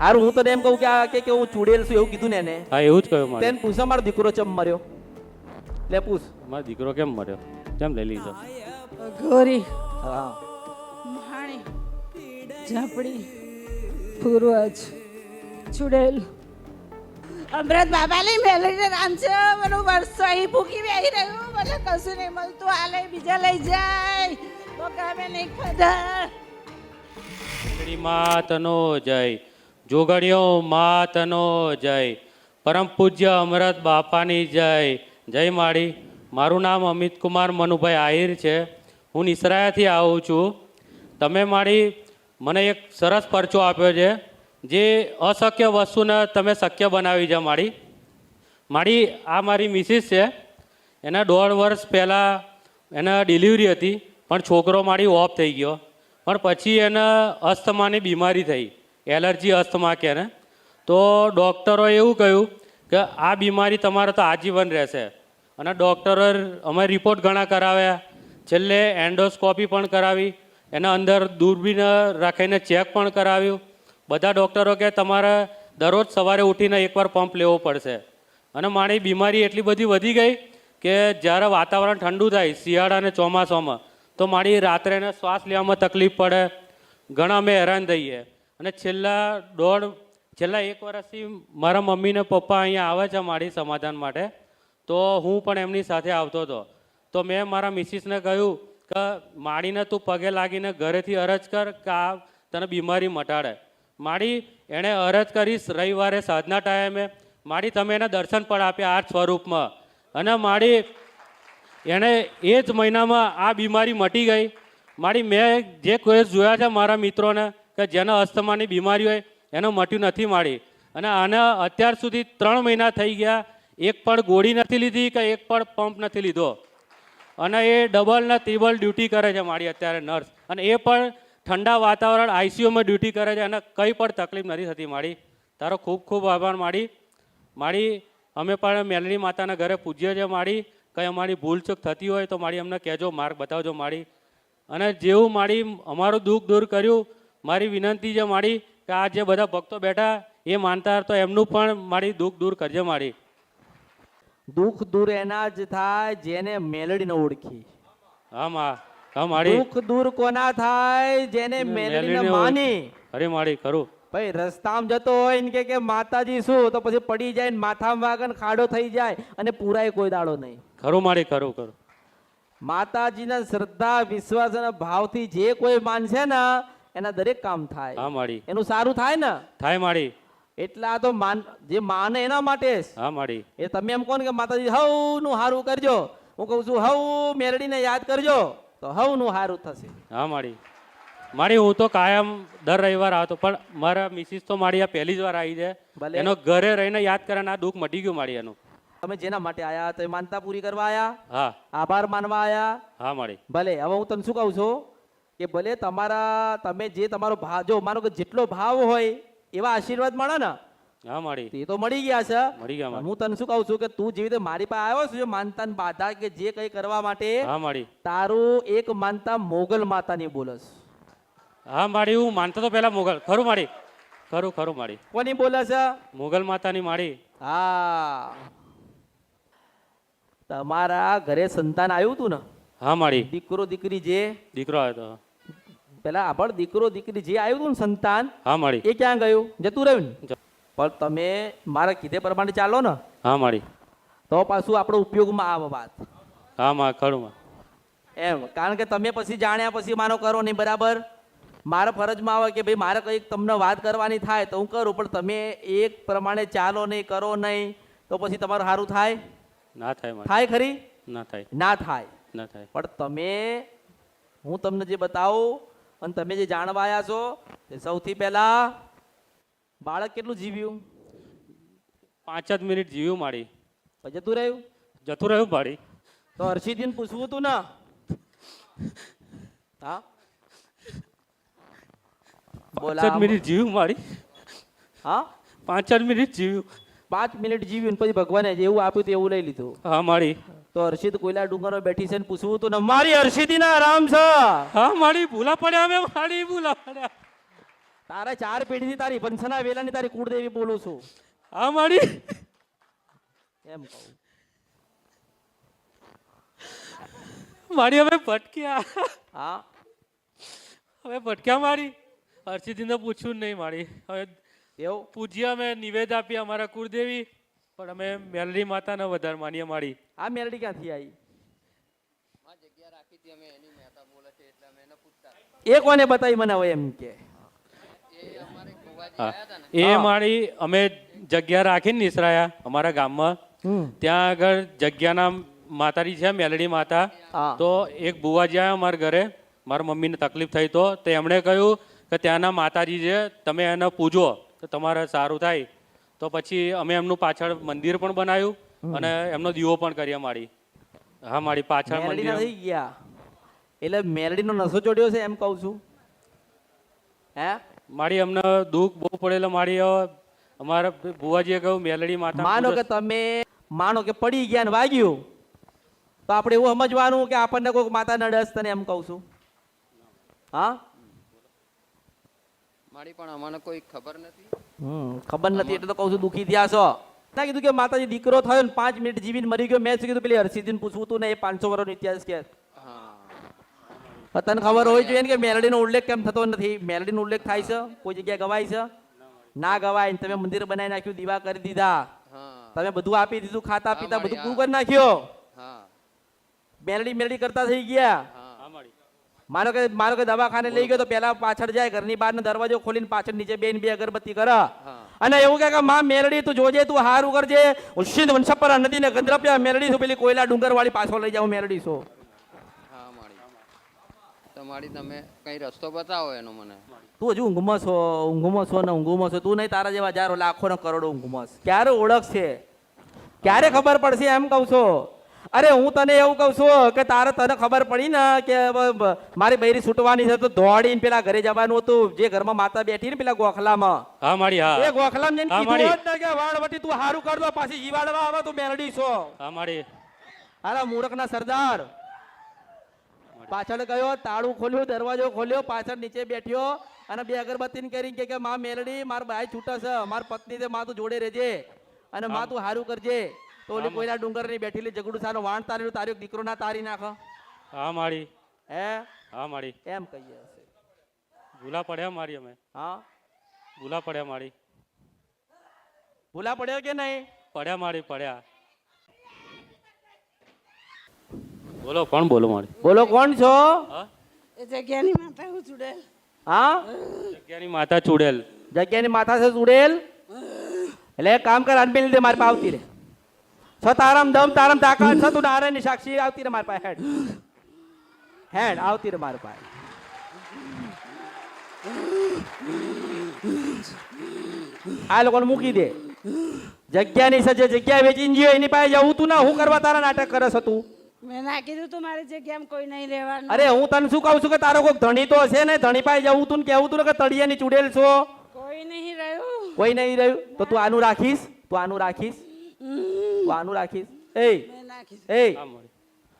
હારું હું તને એમ કહું કે આ કે હું ચૂડેલ છું એવું કીધું ને એને. હા એવું જ કહ્યું મારે. તેને પૂછો મારો દીકરો ચમ મર્યો. લે પૂછ. મારો દીકરો કેમ મર્યો, કેમ લઈ લીધો? ગોરી, હા માણી, ઝાપડી, પૂર્વજ, ચુડેલ. અમૃત બાબાની મેલડી નામ છે. મને વર્ષો અહીં ભૂખી બેહી રહ્યું. મને કશું નહીં મળતું. આ લઈ બીજા લઈ જાય તો કામે નહીં ખાધા. મેલડી માતનો જય, જોગણીઓ માતનો જય, પરમ પૂજ્ય અમરત બાપાની જય. જય માળી. મારું નામ અમિત કુમાર મનુભાઈ આહિર છે. હું નિસરાયાથી આવું છું. તમે મારી મને એક સરસ પરચો આપ્યો છે, જે અશક્ય વસ્તુને તમે શક્ય બનાવી છે. મારી આ મારી મિસિસ છે. એના 1.5 વર્ષ પહેલાં એના ડિલિવરી હતી, પણ છોકરો મારી ઓફ થઈ ગયો. પણ પછી એને અસ્થમાની બીમારી થઈ, એલર્જી અસ્થમા કે ને. તો ડૉક્ટરોએ એવું કહ્યું કે આ બીમારી તમારે તો આજીવન રહેશે. અને ડૉક્ટરોએ અમે રિપોર્ટ ઘણા કરાવ્યા, છેલ્લે એન્ડોસ્કોપી પણ કરાવી, એના અંદર દૂરબીન રાખીને ચેક પણ કરાવ્યું. બધા ડૉક્ટરો કે તમારે દરરોજ સવારે ઉઠીને એકવાર પંપ લેવો પડશે. અને મારી બીમારી એટલી બધી વધી ગઈ કે જ્યારે વાતાવરણ ઠંડુ થાય શિયાળા અને ચોમાસામાં, તો મારી રાત્રે એને શ્વાસ લેવામાં તકલીફ પડે. ઘણા અમે હેરાન થઈએ. અને છેલ્લા 1 વર્ષથી મારા મમ્મી ને પપ્પા અહીંયા આવે છે મારી સમાધાન માટે, તો હું પણ એમની સાથે આવતો હતો. તો મેં મારા મિસિસને કહ્યું કે માડીને તું પગે લાગીને ઘરેથી અરજ કર કે આ તને બીમારી મટાડે. માડી એણે અરજ કરી રવિવારે સાંજના ટાઈમે. માડી તમે એને દર્શન પણ આપ્યા આ સ્વરૂપમાં. અને માડી એણે એ જ મહિનામાં આ બીમારી મટી ગઈ. માડી મેં જે કોઈ જોયા છે મારા મિત્રોને કે જેને અસ્થમાની બીમારી હોય એને મટ્યું નથી માડી. અને આને અત્યાર સુધી 3 મહિના થઈ ગયા, એક પણ ગોળી નથી લીધી કે એક પણ પંપ નથી લીધો. અને એ ડબલ ને ત્રિબલ ડ્યુટી કરે છે મારી અત્યારે નર્સ. અને એ પણ ઠંડા વાતાવરણ આઈસીયુમાં ડ્યુટી કરે છે અને કંઈ પણ તકલીફ નથી થતી. માડી તારો ખૂબ ખૂબ આભાર માડી. માડી અમે પણ મેલડી માતાના ઘરે પૂજીએ છીએ. માડી કંઈ અમારી ભૂલચૂક થતી હોય તો માડી અમને કહેજો, માર્ગ બતાવજો માડી. અને જેવું માડી અમારું દુઃખ દૂર કર્યું, મારી વિનંતી છે માડી કે આ જે બધા ભક્તો બેઠા એ માનતા તો એમનું પણ મારી દુઃખ દૂર કરજે માડી. દુઃખ દૂર એના જ થાય જેને મેલડી ન ઓળખી. હા માડી. દુઃખ દૂર કોના થાય જેને મેલડી ન માની. અરે માડી ખરું. ભાઈ રસ્તામાં જતો હોય ને કે માતાજી શું, તો પછી પડી જાય ને માથામાં વાગે ને ખાડો થઈ જાય અને પૂરાય કોઈ દાડો નહીં. ખરું માડી ખરું. માતાજીના શ્રદ્ધા વિશ્વાસ અને ભાવથી જે કોઈ માનશે ને એના દરેક કામ થાય. હા માડી. એનું સારું થાય ને. થાય માડી. એટલા તો જે માને એના માટે જ. હા માડી. એ તમે એમ કહો ને કે માતાજી હવનું સારું કરજો, હું કહું છું હવ મેલડીને યાદ કરજો તો હવનું સારું થશે. હા માડી. માડી હું તો કાયમ દર રવિવાર આવતો, પણ મારા મિસિસ તો મારી આ પહેલી જ વાર આવી છે. ભલે. એનો ઘરે રહીને યાદ કરે આ દુઃખ મટી ગયું માડી એનું. તમે જેના માટે આયા તો એ માનતા પૂરી કરવા આયા, હા આભાર માનવા આયા. હા માડી. ભલે હવે હું તને શું કહું છું કે ભલે તમે જે તમારો ભાવ, જો માનો કે જેટલો ભાવ હોય એવા આશીર્વાદ મળે ને. હા માડી. એ તો મળી ગયા છે. મળી ગયા માડી. હું તને શું કહું છું કે તું જેવી રીતે મારી પાસે આવ્યો છે માનતા ને બાધા કે જે કઈ કરવા માટે, હા માડી. તારું એક માનતા મોગલ માતાની બોલસ. હા માડી. હું માનતો તો પેલા મોગલ. ખરું માડી. ખરું માડી. કોની બોલે છે? મોગલ માતાની માડી. હા, તમારા ઘરે સંતાન આવ્યું તું ને? હા માડી. દીકરો દીકરી જે દીકરો આવ્યો તો. પેલા આપણ દીકરો દીકરી જે આવ્યું તું ને સંતાન, હા માડી. એ ક્યાં ગયું? જતું રહ્યું ને. પણ તમે મારા કીધે પ્રમાણે ચાલો ને હા માડી. તો પાછું આપણો ઉપયોગમાં આવે વાત. હા માં ખરું માં. એમ કારણ કે તમે પછી જાણ્યા પછી માનો કરો નહીં બરાબર. મારા ફરજમાં આવે કે ભાઈ મારે કંઈક તમને વાત કરવાની થાય તો હું કરું, પણ તમે એક પ્રમાણે ચાલો નહીં, કરો નહીં, તો પછી તમારું સારું થાય? ના થાય માડી. થાય ખરી? ના થાય. ના થાય. ના થાય. પણ તમે, હું તમને જે બતાવું અને તમે જે જાણવા આવ્યા છો તે સૌથી પહેલા બાળક કેટલું જીવ્યું? 5 જ મિનિટ જીવ્યું માડી. પછી જતું રહ્યું. જતું રહ્યું માડી. તો હર્ષિદીને પૂછવું તું ને. હા 5 જ મિનિટ જીવ્યું માડી. હા 5 જ મિનિટ જીવ્યું. 5 મિનિટ જીવ્યું પછી ભગવાને જેવું આપ્યું તેવું લઈ લીધું. હા માડી. તો હર્ષિદ કોયલા ડુંગર બેઠી છે ને પૂછવું તું ને મારી હર્ષિદી ના આરામ છે. હા માડી. ભૂલા પડ્યા અમે માડી. ભૂલા પડ્યા. તારા 4 પેઢીથી તારી વંશના વેલાની તારી કુળદેવી બોલું છું હા માડી એમ કહું. માડી હવે ભટક્યા હા હવે ભટક્યા માડી હર્ષિદીને પૂછ્યું જ નહીં માડી હવે એવું પૂજ્યા અમે નિવેદ આપી અમારા કુળદેવી પણ અમે મેલડી માતાને વધારે માનીએ માડી. આ મેલડી ક્યાંથી આવી એ કોને બતાવી મને હવે એમ કે હા એ માડી અમે જગ્યા રાખીને નિસરાયા અમારા ગામમાં ત્યાં આગળ જગ્યાના માતાજી છે મેલડી માતા. હા. તો એક બુવાજી આવ્યા અમારા ઘરે મારા મમ્મીને તકલીફ થઈ તો એમણે કહ્યું કે ત્યાંના માતાજી છે તમે એને પૂજો તો તમારે સારું થાય. તો પછી અમે એમનું પાછળ મંદિર પણ બનાવ્યું અને એમનો દીવો પણ કર્યા માડી. હા માડી પાછળ મેલડી મંદિર થઈ ગયા એટલે મેલડીનો નશો ચડ્યો છે એમ કહું છું હે માડી અમને દુઃખ બહુ પડેલો માડી. હવે અમારા બુવાજીએ કહ્યું મેલડી માતા માનો કે તમે માનો કે પડી ગયા ને વાગ્યું તો આપણે એવું સમજવાનું કે આપણને કોઈ માતા નડસ તને એમ કહું છું હા મારી પણ અમને કોઈ ખબર નથી. ખબર નથી એટલે તો કહું છું દુઃખી થયા છો ના કીધું કે માતાજી દીકરો થયો ને 5 મિનિટ જીવીને મરી ગયો મેં શું કીધું પેલી હર્ષિદીને પૂછવું તું ને એ 500 વર્ષનો ઇતિહાસ કે હા તને ખબર હોવી જોઈએ ને કે મેલડીનો ઉલ્લેખ કેમ થતો નથી. મેલડીનો ઉલ્લેખ થાય છે કોઈ જગ્યાએ ગવાય છે ના ગવાય ને તમે મંદિર બનાવી નાખ્યું દીવા કરી દીધા હા તમે બધું આપી દીધું ખાતા પીતા બધું પૂરું કરી નાખ્યો હા મેલડી મેલડી કરતા થઈ ગયા. હા માડી માનો કે દવાખાને લઈ ગયો તો પેલા પાછળ જાય ઘરની બહાર દરવાજો ખોલીને પાછળ નીચે બેન બે અગરબત્તી કરે અને એવું કે માં મેલડી તું જોજે તું હારું કરજે ઉશિંદ વંશપર નદી ને ગંદ્રપ્યા મેલડી છું પેલી કોયલા ડુંગર વાળી પાછો લઈ જાવ મેલડી છો. હા મારી તો મારી તમે કઈ રસ્તો બતાવો એનો મને. તું હજુ ઊંઘમાં છો ને ઊંઘમાં છો તું નહીં તારા જેવા હજારો લાખો ને કરોડો ઊંઘમાં છે. ક્યારે ઓળખશે ક્યારે ખબર પડશે એમ કહું છો. અરે હું તને એવું કહું છું કે તને ખબર પડી ને કે મારી બૈરી છૂટવાની છે તો દોડીને પેલા ઘરે જવાનું હતું જે ઘરમાં માતા બેઠી ને પેલા ગોખલામાં હા માડી એ હા ગોખલામાં જઈને હા, કીધું માડી. હોત ને કે વાળવટી તું હારું કર દો પાછી જીવાડવા આવે તું મેલડી છો. હા માડી અરે મૂર્ખના સરદાર પાછળ ગયો તાળું ખોલ્યું દરવાજો ખોલ્યો પાછળ નીચે બેઠ્યો અને બે અગરબત્તી કરી કે માં મેલડી માર ભાઈ છૂટા છે માર પત્ની છે માં તું જોડે રહેજે અને માં તું હારું કરજે. તો ઓલી કોયલા ડુંગર ની બેઠેલી જગડું સાનો વાણ તારેલું તાર્યો દીકરો ના તારી નાખ હા માડી હે હા માડી એમ કહીએ હશે. ભૂલા પડ્યા મારી અમે હા ભૂલા પડ્યા માડી ભૂલા પડ્યો કે નહીં પડ્યા માડી પડ્યા. બોલો કોણ બોલો માડી બોલો કોણ છો હા એ જગ્યાની માતા હું ચૂડેલ હા જગ્યાની માતા ચૂડેલ જગ્યાની માથા છે ચૂડેલ એટલે એક કામ કર અનબી લીધે મારી પાસે આવતી રે છ તારામ દમ તારામ તાકાત છે તું નારાયણની સાક્ષી આવતી રે મારી પાસે હેડ આવતી રે મારી પાસે. આ લોકોને મૂકી દે જગ્યાની સજે જગ્યા વેચીને ગયો એની પાસે જવું તું ના હું કરવા તારા નાટક કરે છે તું. મેં ના કીધું તું મારી જગ્યામાં કોઈ નહીં રહેવાનું. અરે હું તને શું કહું છું કે તારો કોઈ ધણી તો હશે ને ધણી પાસે જવું તું ને કેવું તું ને કે તળિયાની ચૂડેલ છો કોઈ નહીં રહ્યું. કોઈ નહીં રહ્યું તો તું આનું રાખીશ તું આનું રાખીશ તું આનું રાખીશ એ મેં ના કીધું. એ હા માડી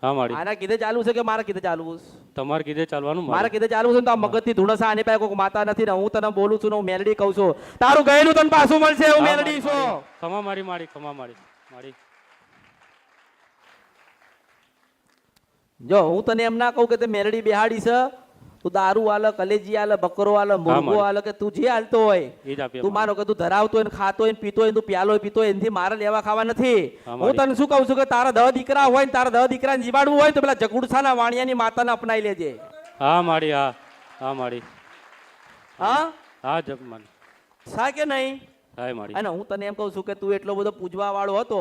હા માડી આના કીધે ચાલુ છે કે મારા કીધે ચાલુ છે? તમારે કીધે ચાલવાનું મારા કીધે ચાલુ છે ને તો આ મગજથી ધૂણસા આની પાસે કોઈ માતા નથી ને હું તને બોલું છું ને હું મેલડી કહું છું તારું ગયેલું તને પાછું મળશે હું મેલડી છું. ખમા મારી માડી ખમા માડી માડી જો હું તને એમ ના કહું કે તે મેલડી બેહાડી છે તું દારૂ આલે કલેજી આલે બકરો આલે મુર્ગો મારી. આલે કે તું જે હાલતો હોય એ જ આપીએ તું માનો કે તું ધરાવતો હોય ને ખાતો હોય ને પીતો હોય ને તું પ્યાલો હોય પીતો હોય એનાથી મારે લેવા ખાવા નથી. હા, હું મારી. તને શું કહું છું કે તારા 10 દીકરા હોય ને તારા 10 દીકરાને જીવાડવું હોય તો પેલા જગુડસાના વાણિયાની માતાને અપનાવી લેજે. હા માડી હા હા માડી હા હા જપ માડી સા કે નહીં? હા માડી અને હું તને એમ કહું છું કે તું એટલો બધો પૂજવા વાળો હતો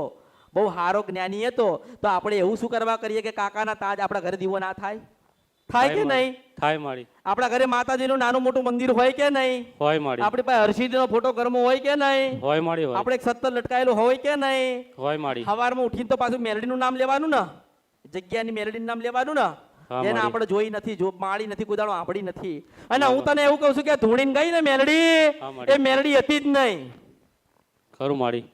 બહુ સારો જ્ઞાની હતો તો આપણે એવું શું કરવા કરીએ કે કાકાના તાજ આપણા ઘરે દીવો ના થાય થાય કે નહીં? થાય માડી આપણા ઘરે માતાજીનું નાનું મોટું મંદિર હોય કે નહીં? હોય માડી આપણી પાસે હર્ષિદનો ફોટો ઘરમાં હોય કે નહીં? હોય માડી હોય આપણે એક સત્તર લટકાયેલું હોય કે નહીં? હોય માડી સવારમાં ઉઠીને તો પાછું મેલડીનું નામ લેવાનું ને જગ્યાની મેલડીનું નામ લેવાનું ને હા, જેને મારી. આપણે જોઈ નથી જો માળી નથી કુદાડો આંભળી નથી. અને હું તને એવું કહું છું કે ધૂણીને ગઈ ને મેલડી હા, મારી. એ મેલડી હતી જ નહીં. ખરું માડી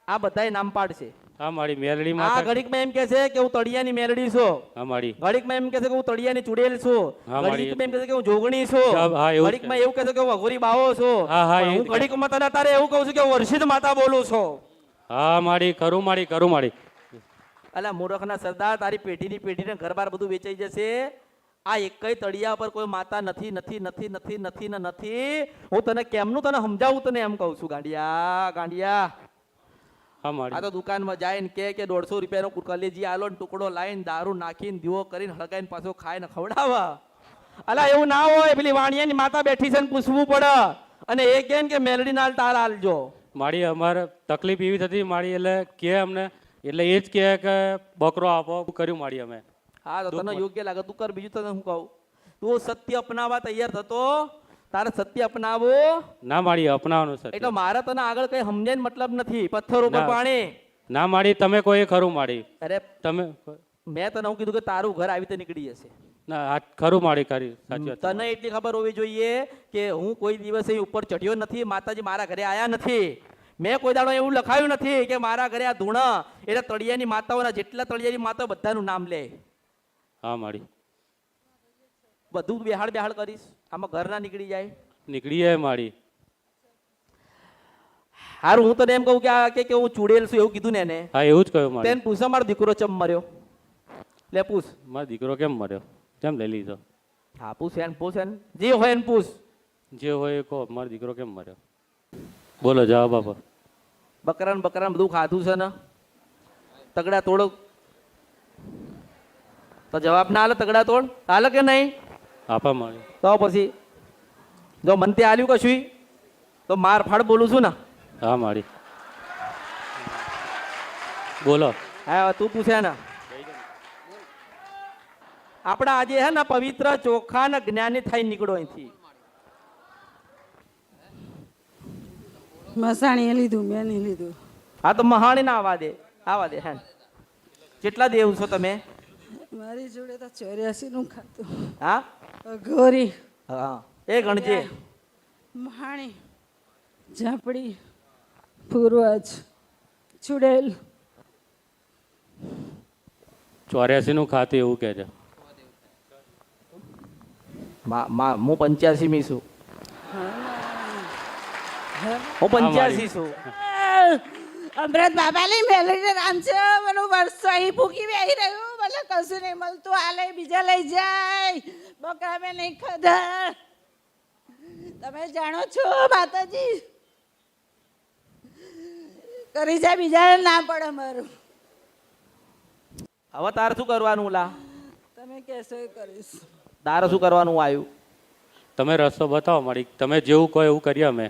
આ બધાય નામ પાડશે હા મારી મેલડી આ માતા ઘડીકમાં એમ કે છે કે હું તળિયાની મેલડી છું, હા મારી ઘડીકમાં એમ કે છે કે હું તળિયાની ચુડેલ છું, હા, મારી ઘડીકમાં એમ કે છે કે હું જોગણી છું, હા, એવું જ ઘડીકમાં એવું કે છે કે હું અઘોરી બાવો છું, હા, હા, પણ એવું હું જ કહે. ઘડીકમાં તને તારે એવું કહું છું કે હું વર્ષિત માતા બોલું છું. હા મારી કરું મારી અલા મૂર્ખના સરદાર, તારી પેઢીની પેઢીને ઘર બાર બધું વેચાઈ જશે. આ એકય તળિયા પર કોઈ માતા નથી નથી નથી નથી નથી ને નથી. હું તને કેમનું તને સમજાવું, તને એમ કહું છું ગાંડિયા ગાંડિયા. હા આ મારી તો દુકાનમાં જાય ને કે 150 રૂપિયાનો કલેજી આલો ને ટુકડો લાવીને દારૂ નાખીને દીવો કરીને હળગાઈને પાછો ખાઈને ખવડાવા. અલા એવું ના હોય, પેલી વાણિયાની માતા બેઠી છે ને પૂછવું પડે, અને એ કેમ કે મેલડી નાલ તાર આલજો. મારી અમારે તકલીફ એવી થતી મારી, એટલે કે અમને એટલે એ જ કહે કે બકરો આપો કર્યું મારી અમે. હા તો તને યોગ્ય લાગે તું કર, બીજું તને હું કહું, તું સત્ય અપનાવવા તૈયાર થતો, તારે સત્ય અપનાવો. ના મારી અપનાવવાનું છે એટલે મારે તને આગળ કઈ સમજાય મતલબ નથી. પથ્થર ઉપર ના. પાણી. ના મારી તમે કોઈ ખરું મારી અરે તમે મેં તને હું કીધું કે તારું ઘર આવી રીતે નીકળી જશે. ના આ ખરું મારી કરી સાચી વાત તને એટલી ખબર હોવી જોઈએ કે હું કોઈ દિવસ અહીં ઉપર ચઢ્યો નથી, માતાજી મારા ઘરે આયા નથી. મેં કોઈ દાડો એવું લખાયું નથી કે મારા ઘરે આ ધૂણા, એટલે તળિયાની માતાઓના જેટલા તળિયાની માતાઓ બધાનું નામ લે. હા મારી બધું બેહાડ બેહાડ કરીશ, આમાં ઘર ના નીકળી જાય. નીકળી જાય મારી. હારું હું તને એમ કહું કે આ કે હું ચૂડેલ છું એવું કીધું ને એને, હા એવું જ કહ્યું મારી. તેને પૂછો મારો દીકરો ચમ મર્યો. લે પૂછ. મારો દીકરો કેમ મર્યો, કેમ લઈ લીધો? હા પૂછ એને, પૂછ એને, જે હોય એને પૂછ. જે હોય એ કહો, મારો દીકરો કેમ મર્યો? બોલો જવાબ આપો. બકરાન બધું ખાધું છે ને, તગડા તોડ તો જવાબ ના હાલે. તગડા તોડ હાલે કે નહીં? આપા મારી. તો પછી જો મન તે આલ્યું કશું તો માર ફાડ બોલું છું ને. હા મારી બોલો. હા તું પૂછે ને. આપણા આજે હે ને પવિત્ર ચોખ્ખા ને જ્ઞાની થઈ નીકળો અહીંથી. મસાણીએ લીધું, મેં નહીં લીધું. હા તો મહાણી ના આવા દે હે. કેટલા દેવ છો તમે? મારી જોડે તો 84 નું ખાતું. હા અઘોરી, હા એ ગણજે. મહાણી, ઝાપડી, પૂર્વજ, ચુડેલ. 84 નું ખાતું એવું કહે છે. હું 85મી છું. હું 85 છું. અમૃત બાબાની મેલડી નામ છે. મને વર્ષો અહીં ભૂખી બેહી રહ્યું, મને કશું નહીં મળતું. આ લઈ બીજા લઈ જાય, બકરા મેં નહીં ખાધા. તમે જાણો છો માતાજી, કરી જાય બીજા ના પડે મારું. હવે તારે શું કરવાનું? લા તમે કહેશો એ કરીશ. તારે શું કરવાનું આવ્યું? તમે રસ્તો બતાવો મારી, તમે જેવું કહો એવું કરીએ અમે.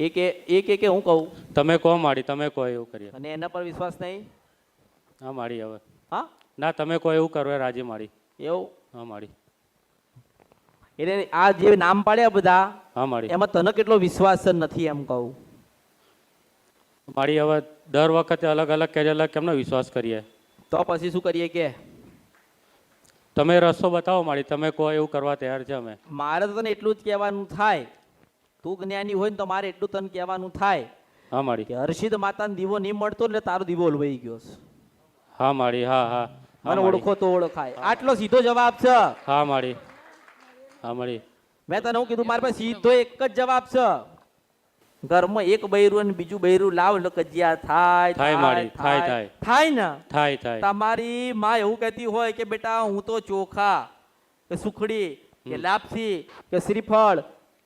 એ કે હું કહું તમે કહો મારી, તમે કહો એવું કરીએ. અને એના પર વિશ્વાસ નહીં? હા મારી હવે હા ના તમે કહો એવું કરવા રાજી મારી. એવું? હા મારી. એટલે આ જે નામ પાડ્યા બધા, હા મારી. એમાં તને કેટલો વિશ્વાસ છે નથી એમ કહું. મારી હવે દર વખતે અલગ અલગ કહેલા કેમનો વિશ્વાસ કરીએ? તો પછી શું કરીએ કે? તમે રસ્તો બતાવો મારી, તમે કહો એવું કરવા તૈયાર છે અમે. મારે તો તને એટલું જ કહેવાનું થાય, તું જ્ઞાની હોય ને તો મારે એટલું તને કહેવાનું થાય હા મારી. કે હર્ષિદ માતાનો દીવો નહીં મળતો એટલે તારો દીવો ઓલવાઈ ગયો છે. હા મારી. હા હા હા મને મારી. ઓળખો તો ઓળખાય, આટલો સીધો જવાબ છે. હા મારી. હા મારી. મેં તને હું કીધું, મારી પાસે સીધો એક જ જવાબ છે. ઘરમાં એક બૈરું અને બીજું બૈરું લાવ એટલે કજિયા થાય થાય મારી, થાય, થાય. થાય ને. થાય થાય. તમારી માં એવું કહેતી હોય કે બેટા હું તો ચોખા કે સુખડી કે લાપસી કે શ્રીફળ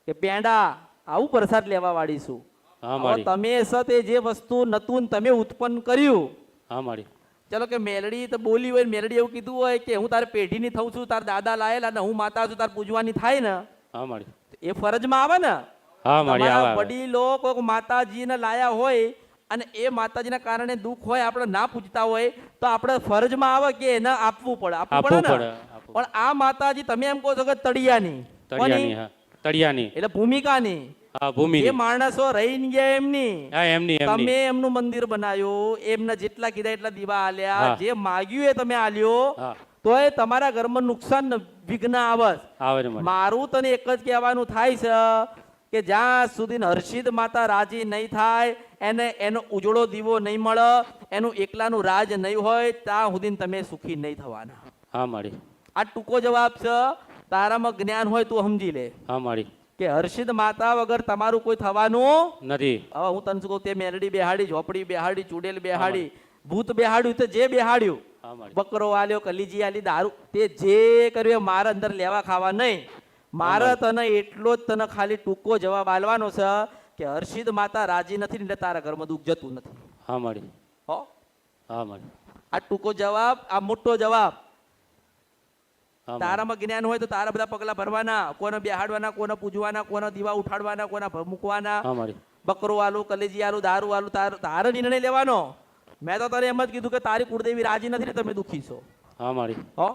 કે પેંડા આવું પ્રસાદ લેવા વાળી છું. હા હવે મારી. તમે સતે જે વસ્તુ નતું ને તમે ઉત્પન્ન કર્યું. હા મારી. ચલો કે મેલડી તો બોલી હોય, મેલડી એવું કીધું હોય કે હું તારે પેઢીની થઉં છું, તાર દાદા લાયેલા ને હું માતા છું, તાર પૂજવાની થાય ને, હા મારી. એ ફરજમાં આવે ને. હા મારી. તમારા આવે વડીલો કોઈક માતાજીને લાયા હોય અને એ માતાજીના કારણે દુઃખ હોય, આપણે ના પૂજતા હોય તો આપણે ફરજમાં આવે કે એને આપવું પડે. આપવું આપવું પડે પડે, ને. આપવું. પણ આ માતાજી તમે એમ કહો છો કે તળિયાની, તળિયાની. કોની? હા તળિયાની. એટલે ભૂમિકાની. હા ભૂમિ. એ માણસો રહી ગયા એમની. હા એમની તમે એમની. એમનું મંદિર બનાવ્યું, એમના જેટલા કીધા એટલા દીવા આલ્યા, હા. જે માગ્યું એ તમે આલ્યો, હા તોય તમારા ઘરમાં નુકસાન વિઘ્ન આવે. આવે ને મારી. મારું તને એક જ કહેવાનું થાય છે કે જ્યાં સુધી હર્ષિદ માતા રાજી નહીં થાય, એને એનો ઉજળો દીવો નહીં મળે, એનું એકલાનું રાજ નહીં હોય, ત્યાં સુધી તમે સુખી નહીં થવાના. હા માળી. આ ટૂંકો જવાબ છે. તારામાં જ્ઞાન હોય તું સમજી લે હા માળી. કે હર્ષિદ માતા વગર તમારું કોઈ થવાનું. નથી. હવે હું તને શું કહું, તે મેરડી બેહાડી, ઝોપડી બેહાડી, ચૂડેલ બેહાડી, ભૂત બેહાડ્યું, તો જે બેહાડ્યું, હા માળી. બકરો આલ્યો, કલીજી આલી, દારૂ, તે જે કર્યું એ મારા અંદર લેવા ખાવા નહીં. મારે તને એટલો જ તને ખાલી ટૂંકો જવાબ આલવાનો છે કે હર્ષિદ માતા રાજી નથી ને એટલે તારા ઘરમાં દુઃખ જતું નથી. હા માળી. હો, હા માળી. આ ટૂંકો જવાબ, આ મોટો જવાબ. હા માળી. તારામાં જ્ઞાન હોય તો તારા બધા પગલા ભરવાના, કોને બેહાડવાના, કોને પૂજવાના, કોને દીવા ઉઠાડવાના, કોના મૂકવાના, હા માળી. બકરો આલું, કલેજી આલું, દારૂ આલું, તારે નિર્ણય લેવાનો. મેં તો તારે એમ જ કીધું કે તારી કુળદેવી રાજી નથી ને તમે દુઃખી છો. હા માળી. હો,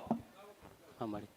હા માળી.